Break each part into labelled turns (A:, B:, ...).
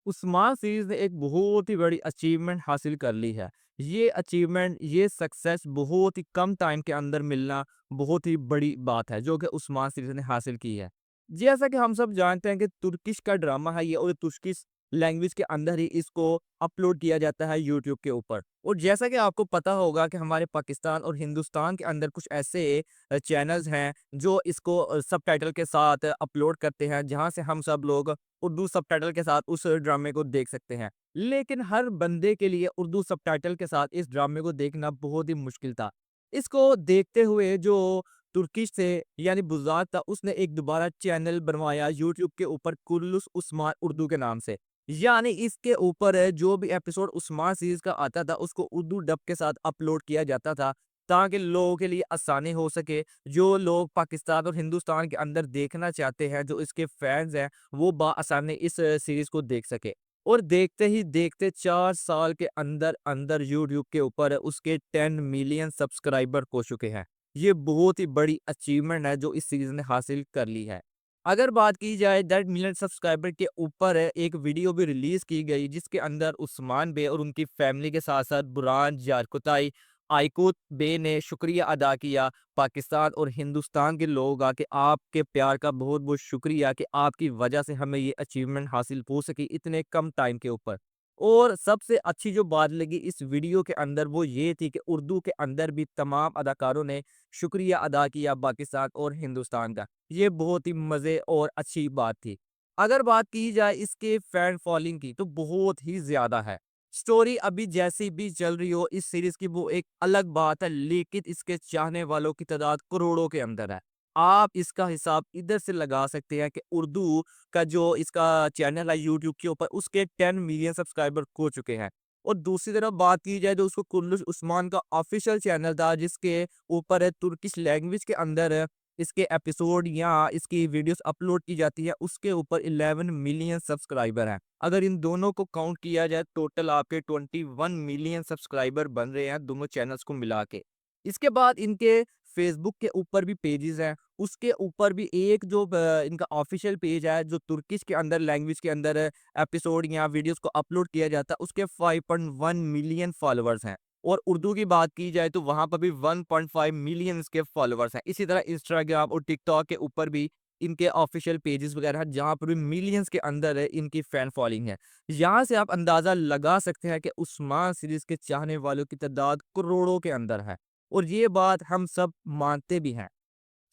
A: Usman series ने एक बहुत ही बड़ी अचीवमेंट हासिल कर ली है। ये अचीवमेंट, ये सक्सेस बहुत ही कम टाइम के अंदर मिलना बहुत ही बड़ी बात है, जो कि उस्मान सीरीज़ ने हासिल की है। जैसा कि हम सब जानते हैं कि तुर्किश का ड्रामा है ये और तुर्किश लैंग्वेज के अंदर ही इसको अपलोड किया जाता है यूट्यूब के ऊपर। और जैसा कि आपको पता होगा कि हमारे पाकिस्तान और हिंदुस्तान के अंदर कुछ ऐसे चैनल्स हैं जो इसको सबटाइटल के साथ अपलोड करते हैं, जहाँ से हम सब लोग उर्दू सबटाइटल के साथ उस ड्रामे को देख सकते हैं। लेकिन हर बंदे के लिए उर्दू सबटाइटल के साथ इस ड्रामे को देखना बहुत ही मुश्किल था। इसको देखते हुए जो तुर्किश से यानी बुज़ात था, उसने एक दोबारा चैनल बनवाया यूट्यूब के ऊपर कुल्लुस उस्मान उर्दू के नाम से। यानी इसके ऊपर जो भी एपिसोड उस्मान सीरीज़ का आता था उसको उर्दू डब के साथ अपलोड किया जाता था, ताकि लोगों के लिए आसानी हो सके। जो लोग पाकिस्तान और हिंदुस्तान के अंदर देखना चाहते हैं, जो इसके फैन्स हैं, वो बआसानी इस सीरीज़ को देख सके। और देखते ही देखते 4 साल के अंदर-अंदर यूट्यूब के ऊपर उसके 10 मिलियन सब्सक्राइबर हो चुके हैं। ये बहुत ही बड़ी अचीवमेंट है जो इस सीरीज़ ने हासिल कर ली है। अगर बात की जाए 10 मिलियन सब्सक्राइबर के ऊपर एक वीडियो भी रिलीज़ की गई, जिसके अंदर उस्मान बे और उनकी फैमिली के साथ-साथ बुरहान, जारकुताई, आइकुत बे ने शुक्रिया अदा किया पाकिस्तान और हिंदुस्तान के लोगों का, कि आपके प्यार का बहुत-बहुत शुक्रिया कि आपकी वजह से हमें ये अचीवमेंट हासिल हो सकी इतने कम टाइम के ऊपर। और सबसे अच्छी जो बात लगी इस वीडियो के अंदर वो ये थी कि उर्दू के अंदर भी तमाम अदाकारों ने शुक्रिया अदा किया पाकिस्तान और हिंदुस्तान का। ये बहुत ही मज़े और अच्छी बात थी। अगर बात की जाए इसके फैन फॉलोइंग की, तो बहुत ही ज़्यादा है। स्टोरी अभी जैसी भी चल रही हो इस सीरीज़ की, वो एक अलग बात है, लेकिन इसके चाहने वालों की तादाद करोड़ों के अंदर है। आप इसका हिसाब इधर से लगा सकते हैं कि उर्दू का जो इसका चैनल है यूट्यूब के ऊपर, उसके 10 मिलियन सब्सक्राइबर हो चुके हैं। और दूसरी तरफ बात की जाए तो उसको कुल्लुश उस्मान का ऑफ़िशियल चैनल था, जिसके ऊपर तुर्किश लैंग्वेज के अंदर इसके एपिसोड या इसकी वीडियोस अपलोड की जाती है, उसके ऊपर 11 मिलियन सब्सक्राइबर हैं। अगर इन दोनों को काउंट किया जाए, टोटल आपके 21 मिलियन सब्सक्राइबर बन रहे हैं दोनों चैनल्स को मिला के। इसके बाद इनके फेसबुक के ऊपर भी पेजेस हैं, उसके ऊपर भी एक जो इनका ऑफिशियल पेज है, जो तुर्किश के अंदर लैंग्वेज के अंदर एपिसोड या वीडियोस को अपलोड किया जाता है, उसके 5.1 मिलियन फॉलोअर्स हैं। और उर्दू की बात की जाए तो वहाँ पर भी 1.5 मिलियन इसके फॉलोअर्स हैं। इसी तरह इंस्टाग्राम और टिकटॉक के ऊपर भी इनके ऑफिशियल पेजेस वगैरह हैं, जहाँ पर भी मिलियंस के अंदर इनकी फैन फॉलोइंग है। यहाँ से आप अंदाज़ा लगा सकते हैं कि उस्मान सीरीज़ के चाहने वालों की तादाद करोड़ों के अंदर है। और ये बात हम सब मानते भी हैं।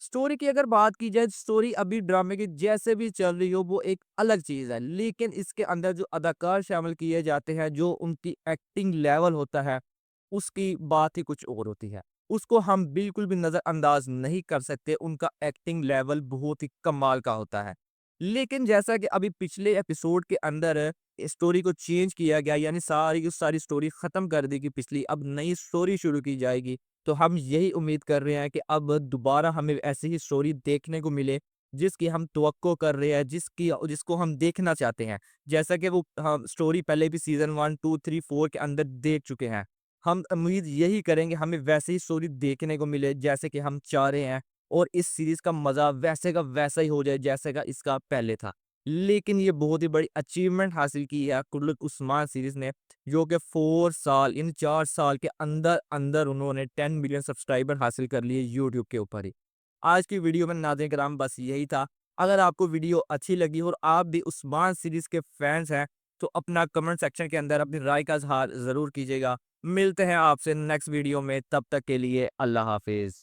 A: स्टोरी की अगर बात की जाए, स्टोरी अभी ड्रामे की जैसे भी चल रही हो वो एक अलग चीज़ है। लेकिन इसके अंदर जो अदाकार शामिल किए जाते हैं, जो उनकी एक्टिंग लेवल होता है, उसकी बात ही कुछ और होती है। उसको हम बिल्कुल भी नज़रअंदाज नहीं कर सकते, उनका एक्टिंग लेवल बहुत ही कमाल का होता है। लेकिन जैसा कि अभी पिछले एपिसोड के अंदर स्टोरी को चेंज किया गया, यानी सारी की सारी स्टोरी ख़त्म कर दी गई पिछली, अब नई स्टोरी शुरू की जाएगी। तो हम यही उम्मीद कर रहे हैं कि अब दोबारा हमें ऐसी ही स्टोरी देखने को मिले, जिसकी हम तवक्को कर रहे हैं, जिसको हम देखना चाहते हैं। जैसा कि वो हम स्टोरी पहले भी सीज़न 1, 2, 3, 4 के अंदर देख चुके हैं। हम उम्मीद यही करेंगे हमें वैसे ही स्टोरी देखने को मिले जैसे कि हम चाह रहे हैं, और इस सीरीज़ का मज़ा वैसे का वैसा ही हो जाए जैसे का इसका पहले था। लेकिन ये बहुत ही बड़ी अचीवमेंट हासिल की है कुल्लुल उस्मान सीरीज़ ने, जो कि 4 साल इन 4 साल के अंदर-अंदर उन्होंने 10 मिलियन सब्सक्राइबर हासिल कर लिए यूट्यूब के ऊपर ही। आज की वीडियो में नाज़रीन किराम बस यही था। अगर आपको वीडियो अच्छी लगी और आप भी उस्मान सीरीज़ के फैन्स हैं, तो अपना कमेंट सेक्शन के अंदर अपनी राय का इज़हार ज़रूर कीजिएगा। मिलते हैं आपसे नेक्स्ट वीडियो में, तब तक के लिए अल्लाह हाफ़िज़।